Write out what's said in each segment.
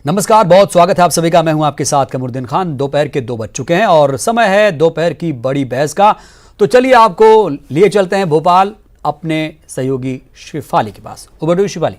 नमस्कार, बहुत स्वागत है आप सभी का। मैं हूं आपके साथ कमरुद्दीन खान। दोपहर के 2 बज चुके हैं और समय है दोपहर की बड़ी बहस का। तो चलिए आपको लिए चलते हैं भोपाल अपने सहयोगी शिफाली के पास। Over to Shifali.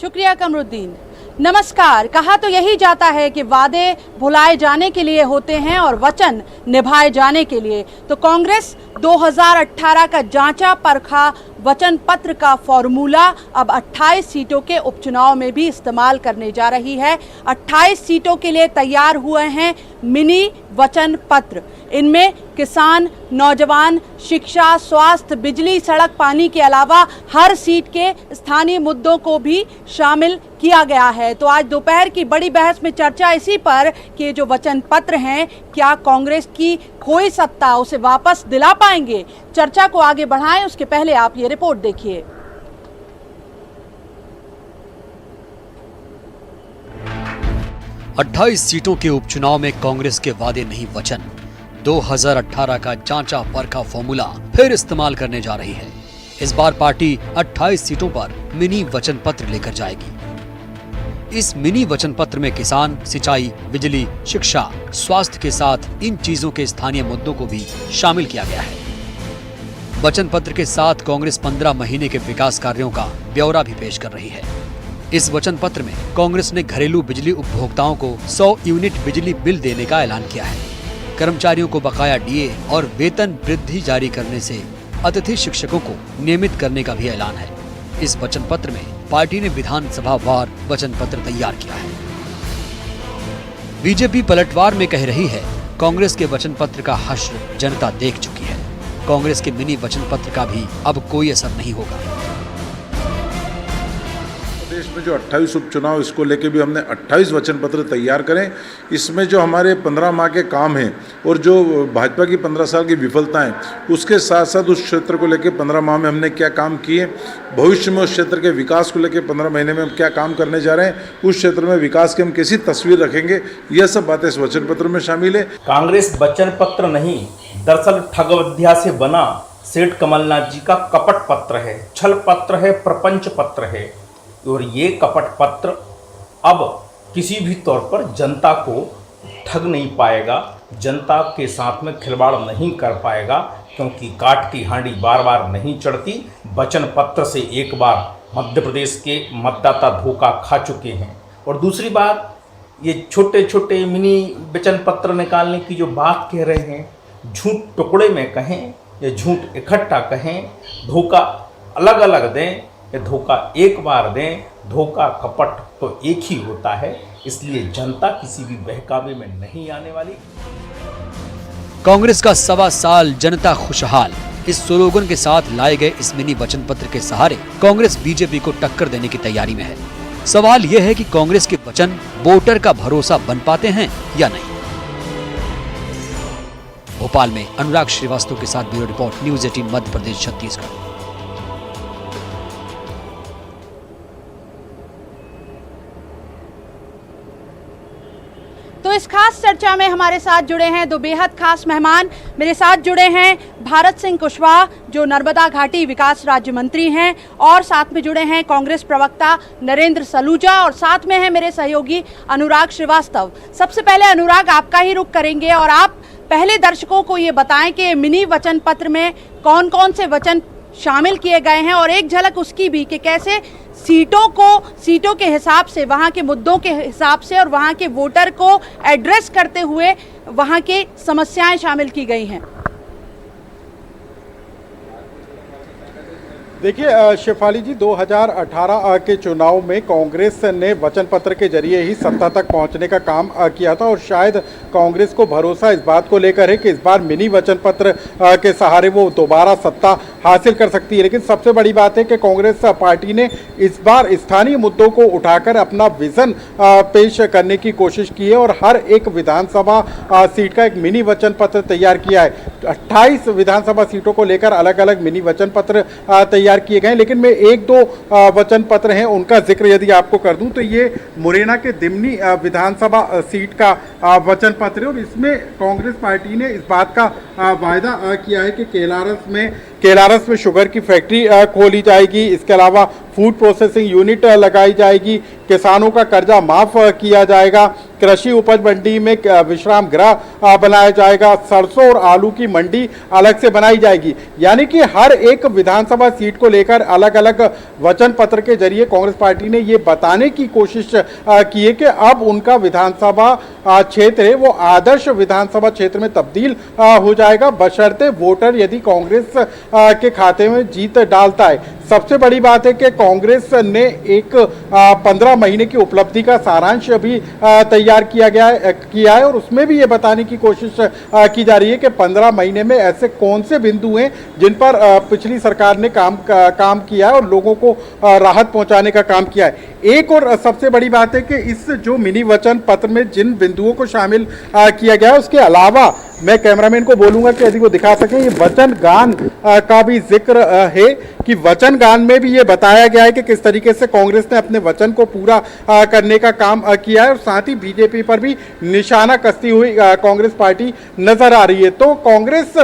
शुक्रिया कमरुद्दीन। नमस्कार। कहा तो यही जाता है कि वादे भुलाए जाने के लिए होते हैं और वचन निभाए जाने के लिए। तो कांग्रेस 2018 का जांचा परखा वचन पत्र का फॉर्मूला अब 28 सीटों के उपचुनाव में भी इस्तेमाल करने जा रही है। 28 सीटों के लिए तैयार हुए हैं मिनी वचन पत्र। इनमें किसान, नौजवान, शिक्षा, स्वास्थ्य, बिजली, सड़क, पानी के अलावा हर सीट के स्थानीय मुद्दों को भी शामिल किया गया है। तो आज दोपहर की बड़ी बहस में चर्चा इसी पर कि जो वचन पत्र हैं, क्या कांग्रेस की खोई सत्ता उसे वापस दिला पाएंगे। चर्चा को आगे बढ़ाएं उसके पहले आप ये रिपोर्ट देखिए। अट्ठाईस सीटों के उपचुनाव में कांग्रेस के वादे नहीं वचन। 2018 का जांचा परखा फॉर्मूला फिर इस्तेमाल करने जा रही है। इस बार पार्टी 28 सीटों पर मिनी वचन पत्र लेकर जाएगी। इस मिनी वचन पत्र में किसान, सिंचाई, बिजली, शिक्षा, स्वास्थ्य के साथ इन चीजों के स्थानीय मुद्दों को भी शामिल किया गया है। वचन पत्र के साथ कांग्रेस 15 महीने के विकास कार्यों का ब्यौरा भी पेश कर रही है। इस वचन पत्र में कांग्रेस ने घरेलू बिजली उपभोक्ताओं को 100 यूनिट बिजली बिल देने का ऐलान किया है। कर्मचारियों को बकाया डीए और वेतन वृद्धि जारी करने से अतिथि शिक्षकों को नियमित करने का भी ऐलान है। इस वचन पत्र में पार्टी ने विधानसभा वार वचन पत्र तैयार किया है। बीजेपी पलटवार में कह रही है, कांग्रेस के वचन पत्र का हश्र जनता देख चुकी है। कांग्रेस के मिनी वचन पत्र का भी अब कोई असर नहीं होगा। देश में जो 28 उपचुनाव, इसको लेके भी हमने 28 वचन पत्र तैयार करें। इसमें जो हमारे 15 माह के काम हैं और जो भाजपा की 15 साल की विफलताएं, उसके साथ साथ उस क्षेत्र को लेके 15 माह में हमने क्या काम किए, भविष्य में उस क्षेत्र के विकास को लेके 15 महीने में हम क्या काम करने जा रहे हैं, उस क्षेत्र में विकास की हम कैसी तस्वीर रखेंगे, यह सब बातें इस वचन पत्र में शामिल है। कांग्रेस वचन पत्र नहीं, दरअसल ठगविद्या से बना सेठ कमलनाथ जी का कपट पत्र है, छल पत्र है, प्रपंच पत्र है। और ये कपट पत्र अब किसी भी तौर पर जनता को ठग नहीं पाएगा, जनता के साथ में खिलवाड़ नहीं कर पाएगा, क्योंकि काट की हांडी बार बार नहीं चढ़ती। वचन पत्र से एक बार मध्य प्रदेश के मतदाता धोखा खा चुके हैं। और दूसरी बात, ये छोटे छोटे मिनी वचन पत्र निकालने की जो बात कह रहे हैं, झूठ टुकड़े में कहें या झूठ इकट्ठा कहें, धोखा अलग अलग दें या धोखा एक बार दें, धोखा कपट तो एक ही होता है। इसलिए जनता किसी भी बहकावे में नहीं आने वाली। कांग्रेस का 1.25 साल जनता खुशहाल, इस स्लोगन के साथ लाए गए इस मिनी वचन पत्र के सहारे कांग्रेस बीजेपी को टक्कर देने की तैयारी में है। सवाल यह है कि कांग्रेस के वचन वोटर का भरोसा बन पाते हैं या नहीं। भोपाल में अनुराग श्रीवास्तव के साथ bureau report, news 18 Madhya Pradesh Chhattisgarh. तो इस खास चर्चा में हमारे साथ जुड़े हैं दो बेहद खास मेहमान। मेरे साथ जुड़े हैं भारत सिंह कुशवाहा, जो नर्मदा घाटी विकास राज्य मंत्री हैं, और साथ में जुड़े हैं कांग्रेस प्रवक्ता नरेंद्र सलूजा, और साथ में है मेरे सहयोगी अनुराग श्रीवास्तव। सबसे पहले अनुराग, आपका ही रुख करेंगे और आप पहले दर्शकों को ये बताएं कि मिनी वचन पत्र में कौन कौन से वचन शामिल किए गए हैं, और एक झलक उसकी भी कि कैसे सीटों के हिसाब से, वहाँ के मुद्दों के हिसाब से और वहाँ के वोटर को एड्रेस करते हुए वहाँ की समस्याएं शामिल की गई हैं। देखिए शेफाली जी, 2018 के चुनाव में कांग्रेस ने वचन पत्र के जरिए ही सत्ता तक पहुंचने का काम किया था, और शायद कांग्रेस को भरोसा इस बात को लेकर है कि इस बार मिनी वचन पत्र के सहारे वो दोबारा सत्ता हासिल कर सकती है। लेकिन सबसे बड़ी बात है कि कांग्रेस पार्टी ने इस बार स्थानीय मुद्दों को उठाकर अपना विजन पेश करने की कोशिश की है, और हर एक विधानसभा सीट का एक मिनी वचन पत्र तैयार किया है। 28 विधानसभा सीटों को लेकर अलग अलग मिनी वचन पत्र तैयार किए गए। लेकिन मैं एक दो वचन पत्र हैं उनका जिक्र यदि आपको कर दूं, तो ये मुरैना के दिमनी विधानसभा सीट का वचन पत्र है, और इसमें कांग्रेस पार्टी ने इस बात का वायदा किया है कि केलारस में केलारस में शुगर की फैक्ट्री खोली जाएगी। इसके अलावा फूड प्रोसेसिंग यूनिट लगाई जाएगी। किसानों का कर्जा माफ किया जाएगा। कृषि उपज मंडी में विश्राम गृह बनाया जाएगा। सरसों और आलू की मंडी अलग से बनाई जाएगी। यानी कि हर एक विधानसभा सीट को लेकर अलग अलग वचन पत्र के जरिए कांग्रेस पार्टी ने ये बताने की कोशिश की है कि अब उनका विधानसभा क्षेत्र है वो आदर्श विधानसभा क्षेत्र में तब्दील हो जाएगा, बशर्ते वोटर यदि कांग्रेस के खाते में जीत डालता है। सबसे बड़ी बात है कि कांग्रेस ने एक 15 महीने की उपलब्धि का सारांश भी तैयार किया है और उसमें भी ये बताने की कोशिश की जा रही है कि 15 महीने में ऐसे कौन से बिंदु हैं जिन पर पिछली सरकार ने काम किया है और लोगों को राहत पहुंचाने का काम किया है। एक और सबसे बड़ी बात है कि इस जो मिनी वचन पत्र में जिन बिंदुओं को शामिल किया गया है उसके अलावा मैं कैमरामैन को बोलूंगा कि यदि वो दिखा सकें, ये वचन गान का भी जिक्र है कि वचन गान में भी ये बताया गया है कि किस तरीके से कांग्रेस ने अपने वचन को पूरा करने का काम किया है और साथ ही बीजेपी पर भी निशाना कसती हुई कांग्रेस पार्टी नजर आ रही है। तो कांग्रेस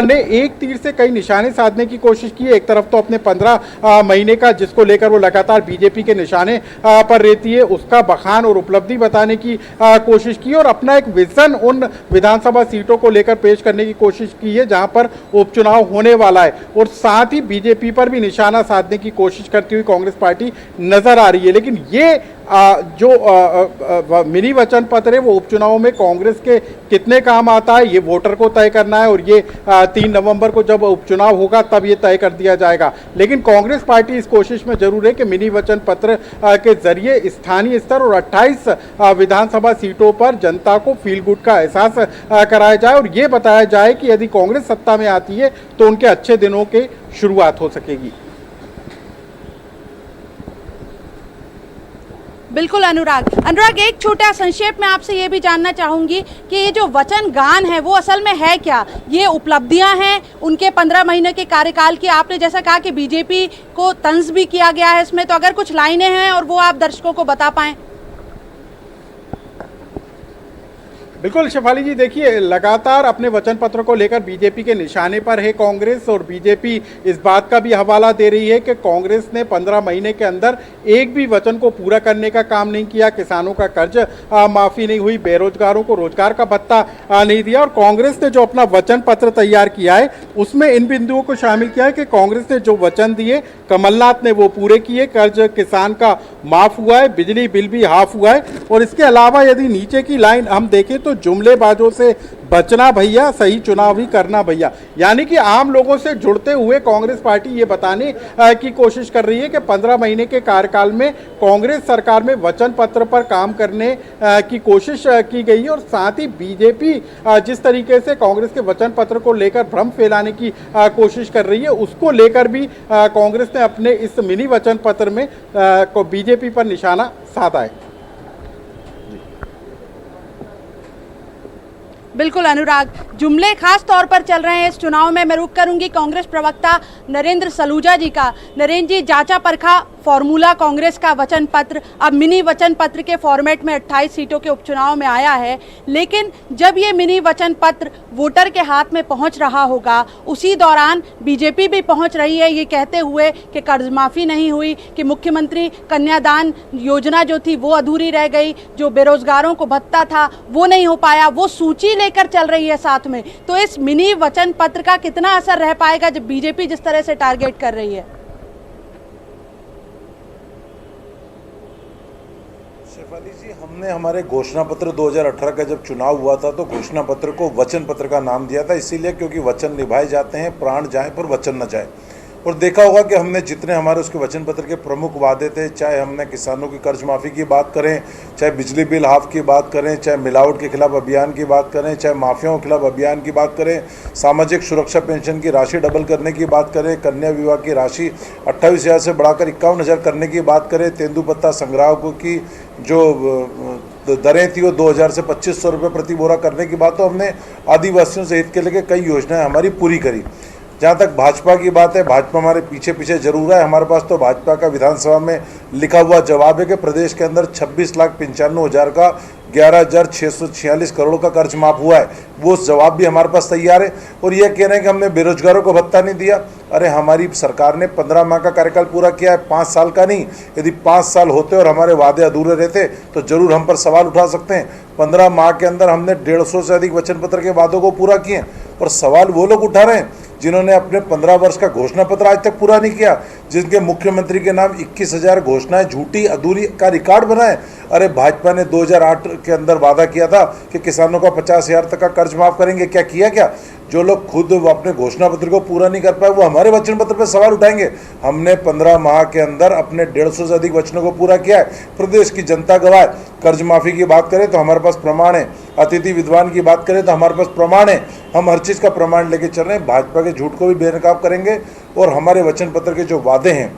ने एक तीर से कई निशाने साधने की कोशिश की है। एक तरफ तो अपने 15 महीने का जिसको लेकर वो लगातार बीजेपी के निशाने पर रहती है उसका बखान और उपलब्धि बताने की कोशिश की और अपना एक विजन उन विधानसभा सीटों को लेकर पेश करने की कोशिश की है जहां पर उपचुनाव होने वाला है और साथ ही बीजेपी पर भी निशाना साधने की कोशिश करती हुई कांग्रेस पार्टी नजर आ रही है। लेकिन ये जो मिनी वचन पत्र है वो उपचुनाव में कांग्रेस के कितने काम आता है ये वोटर को तय करना है और ये 3 नवंबर को जब उपचुनाव होगा तब ये तय कर दिया जाएगा। लेकिन कांग्रेस पार्टी इस कोशिश में जरूर है कि मिनी वचन पत्र के जरिए स्थानीय स्तर और 28 विधानसभा सीटों पर जनता को फील गुड का एहसास कराया जाए और ये बताया जाए कि यदि कांग्रेस सत्ता में आती है तो उनके अच्छे दिनों की शुरुआत हो सकेगी। बिल्कुल अनुराग, एक छोटा संक्षेप में आपसे ये भी जानना चाहूंगी कि ये जो वचन गान है वो असल में है क्या? ये उपलब्धियां हैं उनके 15 महीने के कार्यकाल की। आपने जैसा कहा कि बीजेपी को तंज भी किया गया है इसमें, तो अगर कुछ लाइनें हैं और वो आप दर्शकों को बता पाएं। बिल्कुल शेफाली जी, देखिए लगातार अपने वचन पत्र को लेकर बीजेपी के निशाने पर है कांग्रेस और बीजेपी इस बात का भी हवाला दे रही है कि कांग्रेस ने 15 महीने के अंदर एक भी वचन को पूरा करने का काम नहीं किया। किसानों का कर्ज माफी नहीं हुई, बेरोजगारों को रोजगार का भत्ता नहीं दिया और कांग्रेस ने जो अपना वचन पत्र तैयार किया है उसमें इन बिंदुओं को शामिल किया है कि कांग्रेस ने जो वचन दिए कमलनाथ ने वो पूरे किए। कर्ज किसान का माफ हुआ है, बिजली बिल भी हाफ हुआ है और इसके अलावा यदि नीचे की लाइन हम देखें तो जुमलेबाजों से बचना भैया, सही चुनाव ही करना भैया। यानी कि आम लोगों से जुड़ते हुए कांग्रेस पार्टी ये बताने की कोशिश कर रही है कि 15 महीने के कार्यकाल में कांग्रेस सरकार में वचन पत्र पर काम करने की कोशिश की गई है और साथ ही बीजेपी जिस तरीके से कांग्रेस के वचन पत्र को लेकर भ्रम फैलाने की कोशिश कर रही है उसको लेकर भी कांग्रेस ने अपने इस मिनी वचन पत्र में बीजेपी पर निशाना साधा है। बिल्कुल अनुराग, जुमले खास तौर पर चल रहे हैं इस चुनाव में। मैं रुक करूंगी कांग्रेस प्रवक्ता नरेंद्र सलूजा जी का। नरेंद्र जी, जांचा परखा फॉर्मूला कांग्रेस का वचन पत्र अब मिनी वचन पत्र के फॉर्मेट में 28 सीटों के उपचुनाव में आया है, लेकिन जब ये मिनी वचन पत्र वोटर के हाथ में पहुंच रहा होगा उसी दौरान बीजेपी भी पहुंच रही है ये कहते हुए कि कर्ज माफ़ी नहीं हुई, कि मुख्यमंत्री कन्यादान योजना जो थी वो अधूरी रह गई, जो बेरोजगारों को भत्ता था वो नहीं हो पाया, वो सूची लेकर चल रही है साथ में। तो इस मिनी वचन पत्र का कितना असर रह पाएगा जब बीजेपी जिस तरह से टारगेट कर रही है? शेफाली जी, हमने हमारे घोषणा पत्र 2018 का जब चुनाव हुआ था तो घोषणा पत्र को वचन पत्र का नाम दिया था, इसीलिए क्योंकि वचन निभाए जाते हैं, प्राण जाए पर वचन न जाए। और देखा होगा कि हमने जितने हमारे उसके वचन पत्र के प्रमुख वादे थे, चाहे हमने किसानों की कर्ज माफ़ी की बात करें, चाहे बिजली बिल हाफ की बात करें, चाहे मिलावट के खिलाफ अभियान की बात करें, चाहे माफियाओं के खिलाफ अभियान की बात करें, सामाजिक सुरक्षा पेंशन की राशि डबल करने की बात करें, कन्या विवाह की राशि 28,000 से बढ़ाकर 51,000 करने की बात करें, तेंदुपत्ता संग्राहकों की जो दरें थी वो 2,000 से 2,500 रुपये प्रति बोरा करने की बात, तो हमने आदिवासियों से हित के लेकर कई योजनाएं हमारी पूरी करी। जहाँ तक भाजपा की बात है, भाजपा हमारे पीछे पीछे जरूर है। हमारे पास तो भाजपा का विधानसभा में लिखा हुआ जवाब है कि प्रदेश के अंदर 26,95,000 का 11,646 करोड़ का कर्ज माफ हुआ है, वो जवाब भी हमारे पास तैयार है। और ये कह रहे हैं कि हमने बेरोजगारों को भत्ता नहीं दिया। अरे हमारी सरकार ने 15 माह का कार्यकाल पूरा किया है, 5 साल का नहीं। यदि 5 साल होते और हमारे वादे अधूरे रहते तो जरूर हम पर सवाल उठा सकते हैं। 15 माह के अंदर हमने 150 से अधिक वचन पत्र के वादों को पूरा किए, और सवाल वो लोग उठा रहे हैं जिन्होंने अपने 15 वर्ष का घोषणा पत्र आज तक पूरा नहीं किया, जिनके मुख्यमंत्री के नाम 21,000 घोषणाएं झूठी अधूरी का रिकॉर्ड बनाए। अरे भाजपा ने 2008 के अंदर वादा किया था कि किसानों का 50,000 तक का कर्ज माफ करेंगे, क्या किया? क्या जो लोग खुद अपने घोषणा पत्र को पूरा नहीं कर पाए वो हमारे वचन पत्र पर सवाल उठाएंगे। हमने 15 माह के अंदर अपने 150 से अधिक वचनों को पूरा किया है। प्रदेश की जनता गवाह है। कर्ज माफी की बात करें तो हमारे पास प्रमाण है, अतिथि विद्वान की बात करें तो हमारे पास प्रमाण है। हम हर चीज़ का प्रमाण लेके चल रहे हैं। भाजपा के झूठ को भी बेनकाब करेंगे, और हमारे वचन पत्र के जो वादे हैं,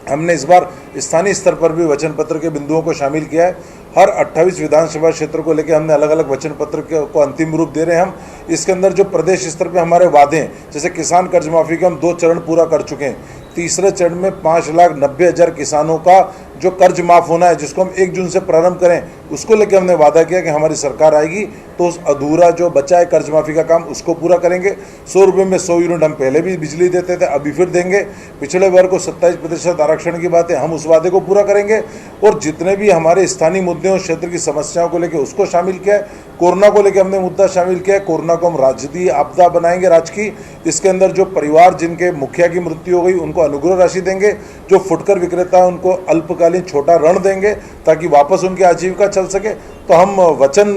हमने इस बार स्थानीय स्तर पर भी वचन पत्र के बिंदुओं को शामिल किया है। हर 28 विधानसभा क्षेत्र को लेकर हमने अलग अलग वचन पत्र को अंतिम रूप दे रहे हैं हम। इसके अंदर जो प्रदेश स्तर पे हमारे वादे हैं, जैसे किसान कर्ज माफी के हम 2 चरण पूरा कर चुके हैं। तीसरे चरण में 5,90,000 किसानों का जो कर्ज माफ होना है, जिसको हम 1 जून से प्रारंभ करें, उसको लेकर हमने वादा किया कि हमारी सरकार आएगी तो उस अधूरा जो बचा है कर्ज माफी का काम, उसको पूरा करेंगे। 100 रुपये में 100 यूनिट हम पहले भी बिजली देते थे, अभी फिर देंगे। पिछड़े वर्ग को 27% आरक्षण की बात है, हम उस वादे को पूरा करेंगे। और जितने भी हमारे स्थानीय मुद्दे और क्षेत्र की समस्याओं को लेकर उसको शामिल किया है। कोरोना को लेकर हमने मुद्दा शामिल किया है। कोरोना को हम राजनीतिक आपदा बनाएंगे, राजकीय। इसके अंदर जो परिवार जिनके मुखिया की मृत्यु हो गई उनको अनुग्रह राशि देंगे। जो फुटकर विक्रेता है उनको अल्पकालीन छोटा ऋण देंगे ताकि वापस उनकी आजीविका चल सके। तो हम वचन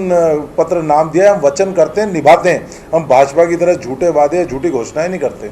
पत्र नाम दिया है, हम वचन करते हैं, निभाते हैं। हम भाजपा की तरह झूठे वादे, झूठी घोषणाएं नहीं करते।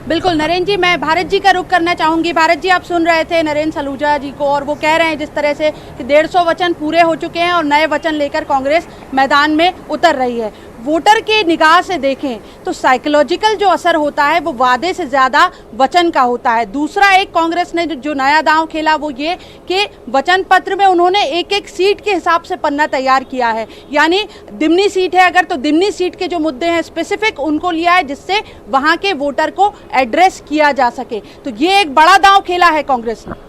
बिल्कुल नरेंद्र जी, मैं भारत जी का रुख करना चाहूँगी। भारत जी, आप सुन रहे थे नरेंद्र सलूजा जी को, और वो कह रहे हैं जिस तरह से कि 150 वचन पूरे हो चुके हैं और नए वचन लेकर कांग्रेस मैदान में उतर रही है। वोटर के निगाह से देखें तो साइकोलॉजिकल जो असर होता है वो वादे से ज़्यादा वचन का होता है। दूसरा, एक कांग्रेस ने जो नया दांव खेला वो ये कि वचन पत्र में उन्होंने एक एक सीट के हिसाब से पन्ना तैयार किया है। यानी दिमनी सीट है अगर, तो दिमनी सीट के जो मुद्दे हैं स्पेसिफिक उनको लिया है, जिससे वहाँ के वोटर को एड्रेस किया जा सके। तो ये एक बड़ा दांव खेला है कांग्रेस ने।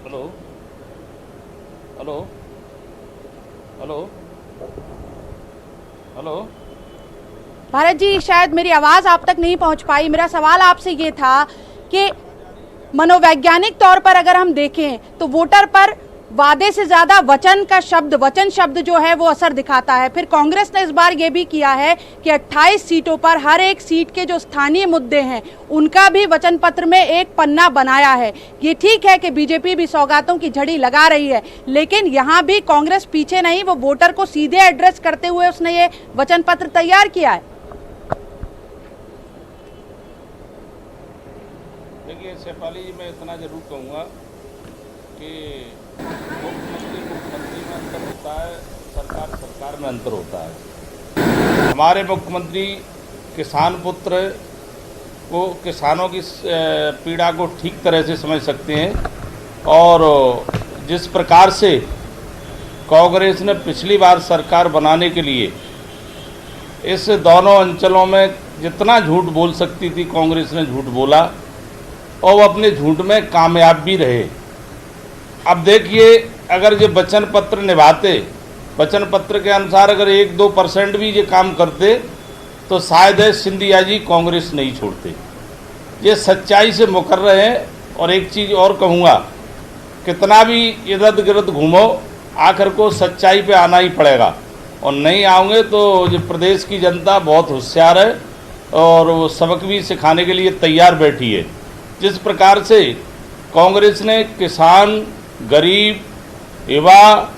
Hello hello hello hello Bharat ji, शायद मेरी आवाज़ आप तक नहीं पहुंच पाई। मेरा सवाल आपसे ये था कि मनोवैज्ञानिक तौर पर अगर हम देखें तो वोटर पर वादे से ज़्यादा वचन शब्द जो है वो असर दिखाता है। फिर कांग्रेस ने इस बार ये भी किया है कि 28 सीटों पर हर एक सीट के जो स्थानीय मुद्दे हैं उनका भी वचन पत्र में एक पन्ना बनाया है। ये ठीक है कि बीजेपी भी सौगातों की झड़ी लगा रही है, लेकिन यहाँ भी कांग्रेस पीछे नहीं, वो वोटर को सीधे एड्रेस करते हुए उसने ये वचन पत्र तैयार किया है। देखिए शेफाली जी, मैं इतना जरूर कहूँगा कि मुख्यमंत्री में अंतर होता है, सरकार में अंतर होता है। हमारे मुख्यमंत्री किसान पुत्र को, किसानों की पीड़ा को ठीक तरह से समझ सकते हैं, और जिस प्रकार से कांग्रेस ने पिछली बार सरकार बनाने के लिए इस दोनों अंचलों में जितना झूठ बोल सकती थी कांग्रेस ने झूठ बोला, और वो अपने झूठ में कामयाब भी रहे। अब देखिए, अगर ये वचन पत्र निभाते, वचन पत्र के अनुसार अगर 1-2% भी ये काम करते तो शायद सिंधिया जी कांग्रेस नहीं छोड़ते। ये सच्चाई से मुकर रहे हैं। और एक चीज़ और कहूँगा, कितना भी इधर गिरद घूमो, आखिर को सच्चाई पे आना ही पड़ेगा, और नहीं आओगे तो ये प्रदेश की जनता बहुत होशियार है और वो सबक भी सिखाने के लिए तैयार बैठी है। जिस प्रकार से कांग्रेस ने किसान, गरीब, युवा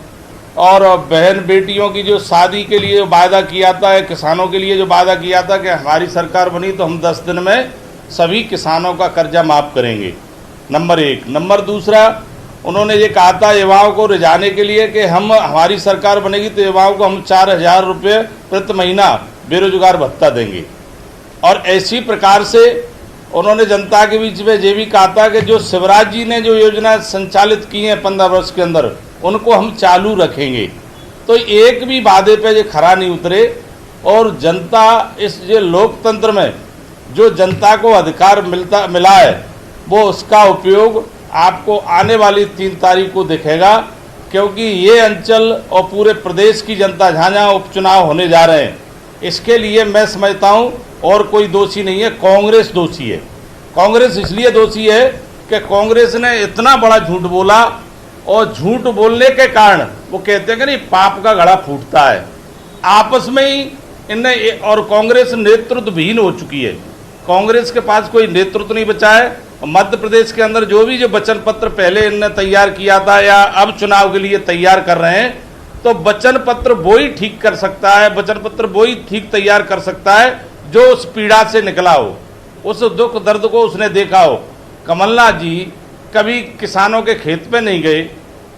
और बहन बेटियों की जो शादी के लिए वादा किया था, किसानों के लिए जो वादा किया था कि हमारी सरकार बनी तो हम 10 दिन में सभी किसानों का कर्जा माफ़ करेंगे, नंबर 1। नंबर दूसरा, उन्होंने ये कहा था युवाओं को रिझाने के लिए कि हमारी सरकार बनेगी तो युवाओं को हम 4,000 रुपये प्रति महीना बेरोजगार भत्ता देंगे। और ऐसी प्रकार से उन्होंने जनता के बीच में ये भी कहा था कि जो शिवराज जी ने जो योजना संचालित की है 15 वर्ष के अंदर, उनको हम चालू रखेंगे। तो एक भी वादे पे ये खरा नहीं उतरे। और जनता इस ये लोकतंत्र में जो जनता को अधिकार मिला है वो उसका उपयोग आपको आने वाली 3 तारीख को दिखेगा, क्योंकि ये अंचल और पूरे प्रदेश की जनता जहाँ जहाँ उपचुनाव होने जा रहे हैं, इसके लिए मैं समझता हूँ और कोई दोषी नहीं है, कांग्रेस दोषी है। कांग्रेस इसलिए दोषी है कि कांग्रेस ने इतना बड़ा झूठ बोला, और झूठ बोलने के कारण वो कहते हैं कि नहीं पाप का घड़ा फूटता है। आपस में ही इनने, और कांग्रेस नेतृत्वहीन हो चुकी है, कांग्रेस के पास कोई नेतृत्व नहीं बचा है। मध्य प्रदेश के अंदर जो वचन पत्र पहले इनने तैयार किया था या अब चुनाव के लिए तैयार कर रहे हैं, तो वचन पत्र वो ही ठीक कर सकता है, वचन पत्र वो ही ठीक तैयार कर सकता है जो उस पीड़ा से निकला हो, उस दुख दर्द को उसने देखा हो। कमलनाथ जी कभी किसानों के खेत पे नहीं गए,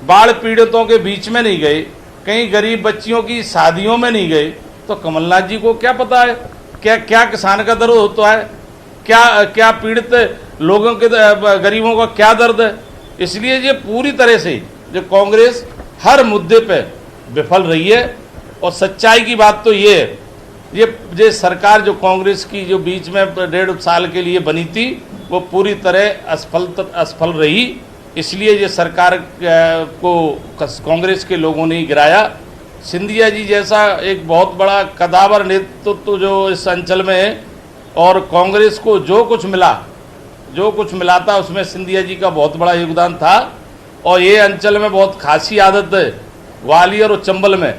बाढ़ पीड़ितों के बीच में नहीं गए, कहीं गरीब बच्चियों की शादियों में नहीं गए, तो कमलनाथ जी को क्या पता है क्या किसान का दर्द होता है, क्या पीड़ित लोगों के, गरीबों का क्या दर्द है। इसलिए ये पूरी तरह से जो कांग्रेस हर मुद्दे पे विफल रही है। और सच्चाई की बात तो ये है, ये सरकार जो कांग्रेस की जो बीच में 1.5 साल के लिए बनी थी वो पूरी तरह असफल रही। इसलिए ये सरकार को कांग्रेस के लोगों ने ही गिराया। सिंधिया जी जैसा एक बहुत बड़ा कदावर नेतृत्व जो इस अंचल में है, और कांग्रेस को जो कुछ मिला था उसमें सिंधिया जी का बहुत बड़ा योगदान था। और ये अंचल में बहुत खासी आदत है, ग्वालियर और चंबल में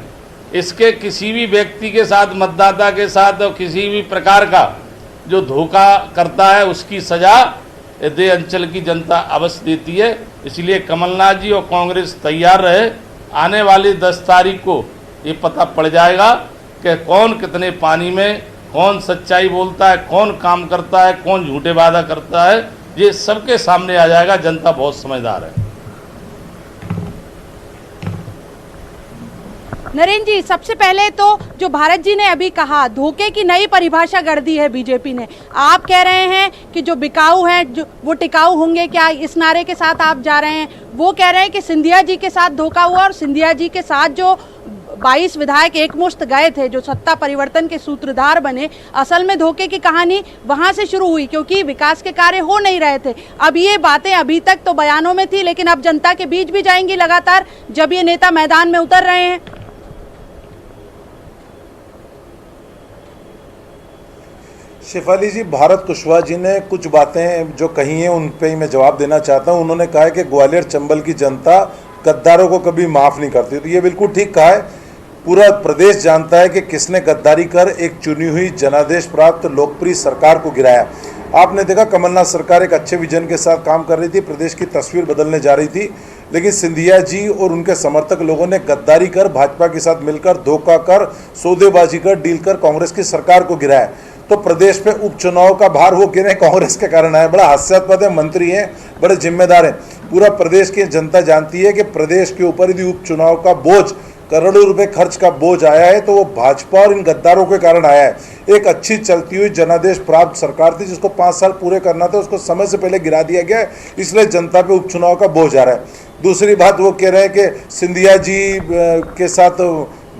इसके किसी भी व्यक्ति के साथ, मतदाता के साथ और किसी भी प्रकार का जो धोखा करता है उसकी सजा दे अंचल की जनता अवश्य देती है। इसलिए कमलनाथ जी और कांग्रेस तैयार रहे। आने वाली 10 तारीख को ये पता पड़ जाएगा कि कौन कितने पानी में, कौन सच्चाई बोलता है, कौन काम करता है, कौन झूठे वादा करता है, ये सबके सामने आ जाएगा। जनता बहुत समझदार है। नरेंद्र जी, सबसे पहले तो जो भारत जी ने अभी कहा, धोखे की नई परिभाषा गढ़ दी है बीजेपी ने। आप कह रहे हैं कि जो बिकाऊ हैं जो वो टिकाऊ होंगे, क्या इस नारे के साथ आप जा रहे हैं? वो कह रहे हैं कि सिंधिया जी के साथ धोखा हुआ, और सिंधिया जी के साथ जो 22 विधायक एकमुश्त गए थे, जो सत्ता परिवर्तन के सूत्रधार बने, असल में धोखे की कहानी वहां से शुरू हुई, क्योंकि विकास के कार्य हो नहीं रहे थे। अब ये बातें अभी तक तो बयानों में थी, लेकिन अब जनता के बीच भी जाएंगी लगातार जब ये नेता मैदान में उतर रहे हैं। शेफाली जी, भारत कुशवाहा जी ने कुछ बातें जो कही हैं उन पे ही मैं जवाब देना चाहता हूं। उन्होंने कहा है कि ग्वालियर चंबल की जनता गद्दारों को कभी माफ़ नहीं करती, तो ये बिल्कुल ठीक कहा है। पूरा प्रदेश जानता है कि किसने गद्दारी कर एक चुनी हुई जनादेश प्राप्त लोकप्रिय सरकार को गिराया। आपने देखा कमलनाथ सरकार एक अच्छे विजन के साथ काम कर रही थी, प्रदेश की तस्वीर बदलने जा रही थी, लेकिन सिंधिया जी और उनके समर्थक लोगों ने गद्दारी कर, भाजपा के साथ मिलकर धोखा कर, सौदेबाजी कर, डील कर कांग्रेस की सरकार को गिराया। तो प्रदेश पे उपचुनाव का भार वो गिरे कांग्रेस के कारण आया। बड़ा हास्यास्पद है, मंत्री हैं, बड़े जिम्मेदार हैं। पूरा प्रदेश की जनता जानती है कि प्रदेश के ऊपर यदि उपचुनाव का बोझ, करोड़ों रुपए खर्च का बोझ आया है तो वो भाजपा और इन गद्दारों के कारण आया है। एक अच्छी चलती हुई जनादेश प्राप्त सरकार थी जिसको 5 साल पूरे करना था, उसको समय से पहले गिरा दिया गया है, इसलिए जनता पे उपचुनाव का बोझ आ रहा है। दूसरी बात, वो कह रहे हैं कि सिंधिया जी के साथ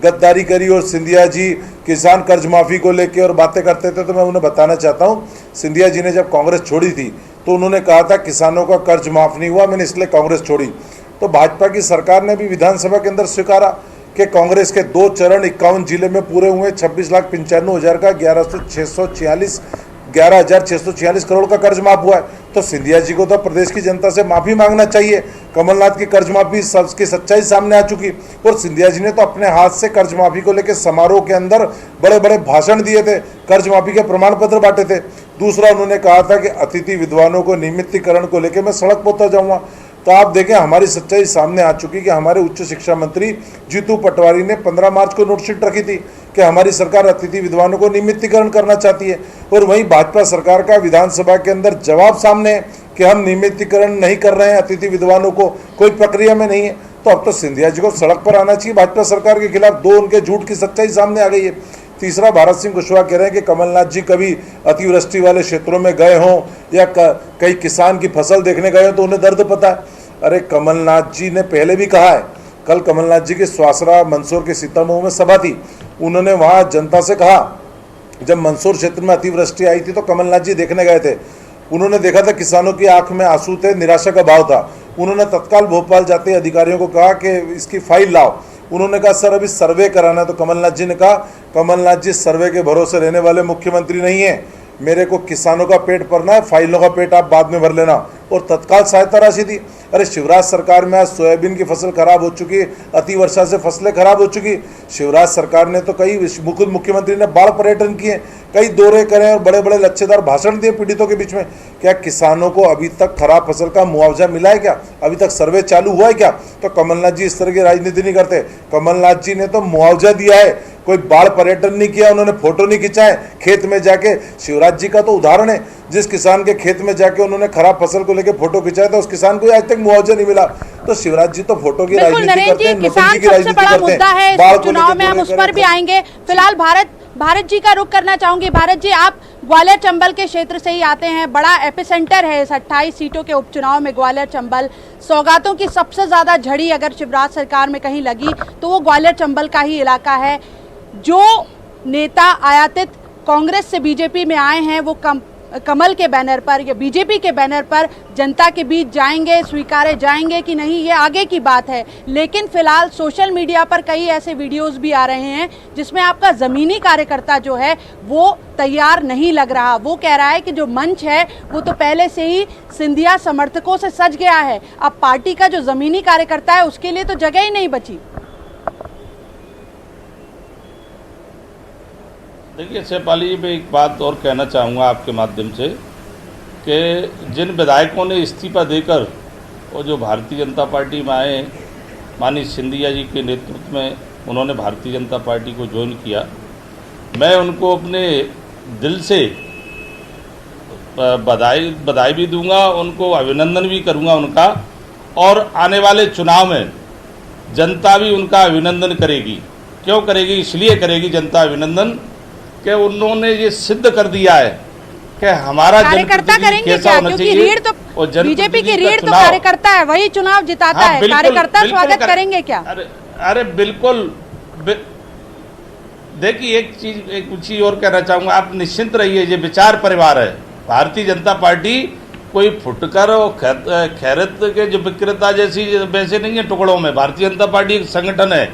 गद्दारी करी और सिंधिया जी किसान कर्ज माफ़ी को लेकर और बातें करते थे, तो मैं उन्हें बताना चाहता हूँ, सिंधिया जी ने जब कांग्रेस छोड़ी थी तो उन्होंने कहा था किसानों का कर्ज माफ़ नहीं हुआ, मैंने इसलिए कांग्रेस छोड़ी। तो भाजपा की सरकार ने भी विधानसभा के अंदर स्वीकारा कि कांग्रेस के 2 चरण 51 जिले में पूरे हुए, 26,95,000 का 11,646 करोड़ का कर्ज माफ हुआ है। तो सिंधिया जी को तो प्रदेश की जनता से माफ़ी मांगना चाहिए। कमलनाथ की कर्ज माफी सबकी सच्चाई सामने आ चुकी, और सिंधिया जी ने तो अपने हाथ से कर्ज माफी को लेकर समारोह के अंदर बड़े बड़े भाषण दिए थे, कर्ज माफी के प्रमाण पत्र बांटे थे। दूसरा, उन्होंने कहा था कि अतिथि विद्वानों को नियमितीकरण को लेकर मैं सड़क पर उतर जाऊँगा। तो आप देखें, हमारी सच्चाई सामने आ चुकी कि हमारे उच्च शिक्षा मंत्री जीतू पटवारी ने 15 मार्च को नोटशीट रखी थी कि हमारी सरकार अतिथि विद्वानों को नियमितीकरण करना चाहती है, और वहीं भाजपा सरकार का विधानसभा के अंदर जवाब सामने है कि हम नियमितीकरण नहीं कर रहे हैं अतिथि विद्वानों को, कोई प्रक्रिया में नहीं है। तो अब तो सिंधिया जी को सड़क पर आना चाहिए भाजपा सरकार के खिलाफ। 2, उनके झूठ की सच्चाई सामने आ गई है। तीसरा, भारत सिंह कुशवाहा कह रहे हैं कि कमलनाथ जी कभी अतिवृष्टि वाले क्षेत्रों में गए हों या कई किसान की फसल देखने गए हों तो उन्हें दर्द पता है। अरे कमलनाथ जी ने पहले भी कहा है, कल कमलनाथ जी के स्वासरा मंदसौर के सीतामऊ में सभा थी, उन्होंने वहाँ जनता से कहा, जब मंदसौर क्षेत्र में अतिवृष्टि आई थी तो कमलनाथ जी देखने गए थे, उन्होंने देखा था किसानों की आंख में आंसू थे, निराशा का भाव था। उन्होंने तत्काल भोपाल जाते अधिकारियों को कहा कि इसकी फाइल लाओ। उन्होंने कहा सर अभी सर्वे कराना है, तो कमलनाथ जी ने कहा, कमलनाथ जी सर्वे के भरोसे रहने वाले मुख्यमंत्री नहीं है, मेरे को किसानों का पेट भरना है, फाइलों का पेट आप बाद में भर लेना, और तत्काल सहायता राशि दी। अरे शिवराज सरकार में आज सोयाबीन की फसल खराब हो चुकी, अतिवर्षा से फसलें खराब हो चुकी। शिवराज सरकार ने तो कई, खुद मुख्यमंत्री ने बाढ़ पर्यटन किए, कई दौरे करे और बड़े बड़े लच्छेदार भाषण दिए पीड़ितों के बीच में। क्या किसानों को अभी तक खराब फसल का मुआवजा मिला है क्या? अभी तक सर्वे चालू हुआ है क्या? तो कमलनाथ जी इस तरह की राजनीति नहीं करते। कमलनाथ जी ने तो मुआवजा दिया है, कोई बाढ़ पर्यटन नहीं किया, उन्होंने फोटो नहीं खिंचाए खेत में जाके। शिवराज जी का तो उदाहरण है, जिस किसान के खेत में जाके उन्होंने खराब फसल को लेकर फोटो खिंचाया था, उस किसान को आज तक मुआवजा नहीं मिला। तो शिवराज जी तो फोटो की बिल्कुल राजनीति नरेंद्र करते जी, हैं, किसान सबसे बड़ा मुद्दा है इस चुनाव में, हम उस पर भी आएंगे। फिलहाल भारत जी का रुख करना चाहूंगी। भारत जी, आप ग्वालियर चंबल के क्षेत्र से ही आते हैं, बड़ा एपिसेंटर है इस 28 सीटों के उपचुनाव में ग्वालियर चंबल। सौगातों की सबसे ज्यादा झड़ी अगर शिवराज सरकार में कहीं लगी तो वो ग्वालियर चंबल का ही इलाका है। जो नेता आयातित कांग्रेस से बीजेपी में आए हैं वो कमल के बैनर पर या बीजेपी के बैनर पर जनता के बीच जाएंगे, स्वीकारे जाएंगे कि नहीं, ये आगे की बात है। लेकिन फिलहाल सोशल मीडिया पर कई ऐसे वीडियोस भी आ रहे हैं जिसमें आपका ज़मीनी कार्यकर्ता जो है वो तैयार नहीं लग रहा। वो कह रहा है कि जो मंच है वो तो पहले से ही सिंधिया समर्थकों से सज गया है, अब पार्टी का जो ज़मीनी कार्यकर्ता है उसके लिए तो जगह ही नहीं बची। देखिए शेफाली जी, मैं एक बात और कहना चाहूँगा आपके माध्यम से कि जिन विधायकों ने इस्तीफा देकर और जो भारतीय जनता पार्टी में आए, माननीय सिंधिया जी के नेतृत्व में उन्होंने भारतीय जनता पार्टी को ज्वाइन किया, मैं उनको अपने दिल से बधाई भी दूंगा, उनको अभिनंदन भी करूंगा उनका। और आने वाले चुनाव में जनता भी उनका अभिनंदन करेगी। क्यों करेगी? इसलिए करेगी जनता अभिनंदन कि उन्होंने ये सिद्ध कर दिया है कि हमारा कार्यकर्ता करेंगे क्या, क्योंकि रीढ़ तो बीजेपी की रीढ़ तो कार्यकर्ता है, वही चुनाव जिताता है। कार्यकर्ता स्वागत करेंगे क्या? अरे बिल्कुल। देखिए एक चीज और कहना चाहूंगा, आप निश्चिंत रहिए, ये विचार परिवार है। भारतीय जनता पार्टी कोई फुटकर और खैरत के जो विक्रेता जैसी वैसे नहीं है टुकड़ों में। भारतीय जनता पार्टी एक संगठन है,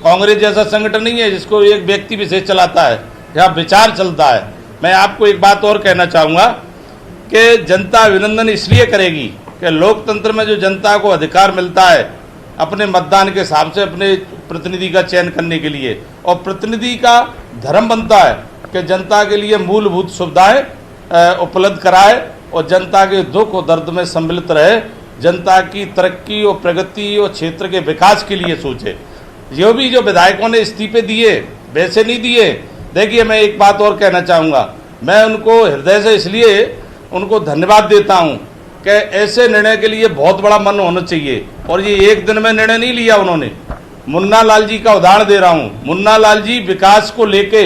कांग्रेस जैसा संगठन नहीं है जिसको एक व्यक्ति विशेष चलाता है, यहाँ विचार चलता है। मैं आपको एक बात और कहना चाहूँगा कि जनता अभिनंदन इसलिए करेगी कि लोकतंत्र में जो जनता को अधिकार मिलता है अपने मतदान के हिसाब से अपने प्रतिनिधि का चयन करने के लिए, और प्रतिनिधि का धर्म बनता है कि जनता के लिए मूलभूत सुविधाएं उपलब्ध कराए और जनता के दुख और दर्द में सम्मिलित रहे, जनता की तरक्की और प्रगति और क्षेत्र के विकास के लिए सोचे। जो भी जो विधायकों ने इस्तीफे दिए वैसे नहीं दिए। देखिए मैं एक बात और कहना चाहूँगा, मैं उनको हृदय से इसलिए उनको धन्यवाद देता हूँ कि ऐसे निर्णय के लिए बहुत बड़ा मन होना चाहिए, और ये एक दिन में निर्णय नहीं लिया उन्होंने। मुन्ना लाल जी का उदाहरण दे रहा हूँ। मुन्ना लाल जी विकास को लेके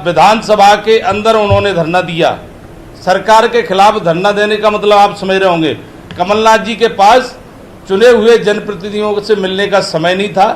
विधानसभा के अंदर उन्होंने धरना दिया। सरकार के खिलाफ धरना देने का मतलब आप समझ रहे होंगे। कमलनाथ जी के पास चुने हुए जनप्रतिनिधियों से मिलने का समय नहीं था,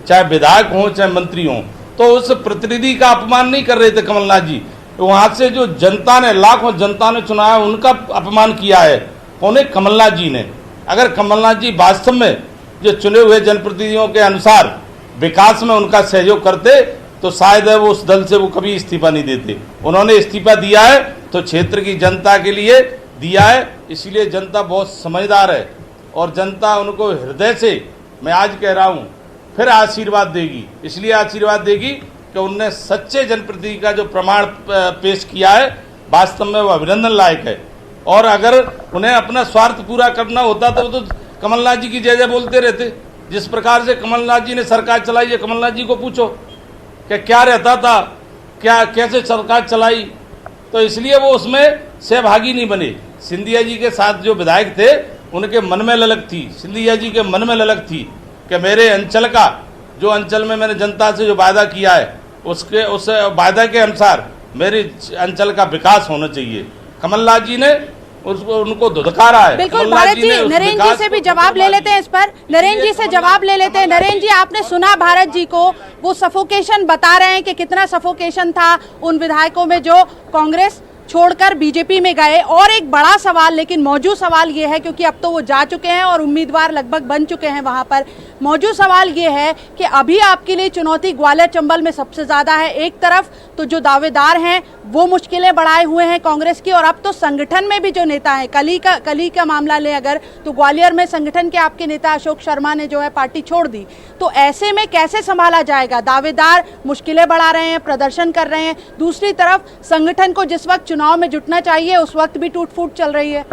चाहे विधायक हों चाहे मंत्री हों, तो उस प्रतिनिधि का अपमान नहीं कर रहे थे कमलनाथ जी। वहाँ से जो जनता ने, लाखों जनता ने चुना है, उनका अपमान किया है कौन? कमलनाथ जी ने। अगर कमलनाथ जी वास्तव में जो चुने हुए जनप्रतिनिधियों के अनुसार विकास में उनका सहयोग करते तो शायद वो उस दल से वो कभी इस्तीफा नहीं देते। उन्होंने इस्तीफा दिया है तो क्षेत्र की जनता के लिए दिया है, इसलिए जनता बहुत समझदार है और जनता उनको हृदय से, मैं आज कह रहा हूँ, फिर आशीर्वाद देगी। इसलिए आशीर्वाद देगी कि उनने सच्चे जनप्रतिनिधि का जो प्रमाण पेश किया है वास्तव में वो अभिनंदन लायक है। और अगर उन्हें अपना स्वार्थ पूरा करना होता तो वो तो कमलनाथ जी की जय जय बोलते रहते। जिस प्रकार से कमलनाथ जी ने सरकार चलाई है, कमलनाथ जी को पूछो कि क्या रहता था, क्या कैसे सरकार चलाई, तो इसलिए वो उसमें सहभागी नहीं बने। सिंधिया जी के साथ जो विधायक थे उनके मन में ललक थी, सिंधिया जी के मन में ललक थी कि मेरे अंचल का, जो अंचल में मैंने जनता से जो वायदा किया है उस वायदा के अनुसार मेरे अंचल का विकास होना चाहिए। कमलनाथ जी ने उसको उनको धुतकार रहा है। बिल्कुल कमलनाथ भारत जी, ने उस नरेंद्र जी विकास से भी को जवाब ले लेते हैं इस पर। नरेंद्र जी से जवाब ले लेते हैं। नरेंद्र जी, आपने सुना भारत जी को, वो सफोकेशन बता रहे हैं कि कितना सफोकेशन था उन विधायकों में जो कांग्रेस छोड़कर बीजेपी में गए। और एक बड़ा सवाल, लेकिन मौजूद सवाल ये है, क्योंकि अब तो वो जा चुके हैं और उम्मीदवार लगभग बन चुके हैं वहां पर, मौजूद सवाल ये है कि अभी आपके लिए चुनौती ग्वालियर चंबल में सबसे ज्यादा है। एक तरफ तो जो दावेदार हैं वो मुश्किलें बढ़ाए हुए हैं कांग्रेस की, और अब तो संगठन में भी जो नेता है, कल ही का मामला ले अगर, तो ग्वालियर में संगठन के आपके नेता अशोक शर्मा ने जो है पार्टी छोड़ दी। तो ऐसे में कैसे संभाला जाएगा? दावेदार मुश्किलें बढ़ा रहे हैं, प्रदर्शन कर रहे हैं, दूसरी तरफ संगठन को जिस वक्त चुनाव में जुटना चाहिए उस वक्त भी टूट फूट चल रही है।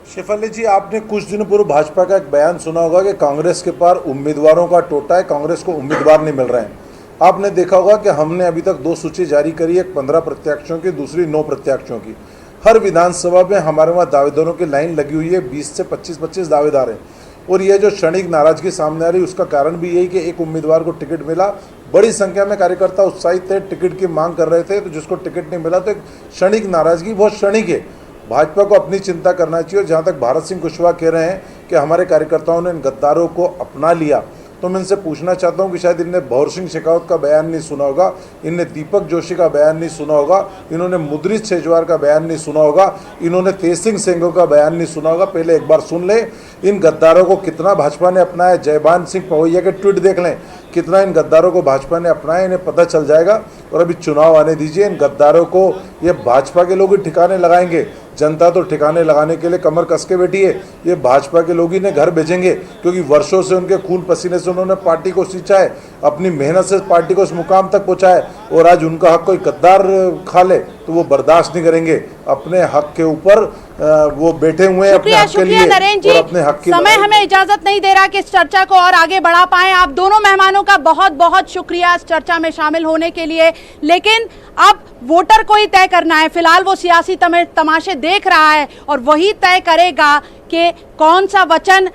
शेफाली जी, आपने कुछ दिनों पूर्व भाजपा का एक बयान सुना होगा कि कांग्रेस के पास उम्मीदवारों का टोटा है, कांग्रेस को उम्मीदवार नहीं मिल रहे हैं। आपने देखा होगा कि हमने अभी तक 2 सूची जारी करी, एक 15 प्रत्याशियों की, दूसरी 9 प्रत्याशियों की। हर विधानसभा में हमारे वहाँ दावेदारों की लाइन लगी हुई है, 20 से 25 दावेदार हैं। और ये जो क्षणिक नाराजगी सामने आ रही है उसका कारण भी यही कि एक उम्मीदवार को टिकट मिला, बड़ी संख्या में कार्यकर्ता उत्साहित थे, टिकट की मांग कर रहे थे, तो जिसको टिकट नहीं मिला तो एक क्षणिक नाराजगी बहुत क्षणिक है। भाजपा को अपनी चिंता करना चाहिए। और जहाँ तक भारत सिंह कुशवाहा कह रहे हैं कि हमारे कार्यकर्ताओं ने इन गद्दारों को अपना लिया, तो मैं इनसे पूछना चाहता हूं कि शायद इनने भौर सिंह शेखावत का बयान नहीं सुना होगा, इनने दीपक जोशी का बयान नहीं सुना होगा, इन्होंने मुद्रित छेजवार का बयान नहीं सुना होगा, इन्होंने तेज सिंह सेंगो का बयान नहीं सुना होगा। पहले एक बार सुन ले इन गद्दारों को कितना भाजपा ने अपनाया। जयभान सिंह पवैया के ट्वीट देख लें, कितना इन गद्दारों को भाजपा ने अपनाया, इन्हें पता चल जाएगा। और अभी चुनाव आने दीजिए, इन गद्दारों को ये भाजपा के लोग ही ठिकाने लगाएंगे। जनता तो ठिकाने लगाने के लिए कमर कस के बैठी है, ये भाजपा के लोग ही ने घर भेजेंगे, क्योंकि वर्षों से उनके खून पसीने से उन्होंने पार्टी को सींचा है, अपनी मेहनत से पार्टी को इस मुकाम तक पहुंचा है। और आज उनका हक कोई गद्दार खा ले तो वो बर्दाश्त नहीं करेंगे। अपने हक के ऊपर वो बैठे हुए हैं, अपने हक के लिए नरेंद्र और अपने हक की समय हमें इजाजत नहीं दे रहा कि इस चर्चा को और आगे बढ़ा पाएं। आप दोनों मेहमानों का बहुत बहुत शुक्रिया इस चर्चा में शामिल होने के लिए। लेकिन अब वोटर को ही तय करना है। फिलहाल वो सियासी तमाशे देख रहा है और वही तय करेगा कि कौन सा वचन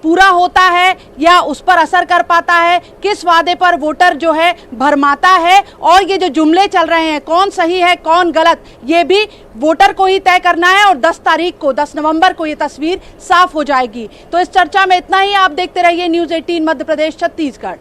पूरा होता है या उस पर असर कर पाता है, किस वादे पर वोटर जो है भरमाता है, और ये जो जुमले चल रहे हैं कौन सही है कौन गलत, ये भी वोटर को ही तय करना है। और 10 नवंबर को ये तस्वीर साफ हो जाएगी। तो इस चर्चा में इतना ही। आप देखते रहिए न्यूज़ 18 मध्य प्रदेश छत्तीसगढ़।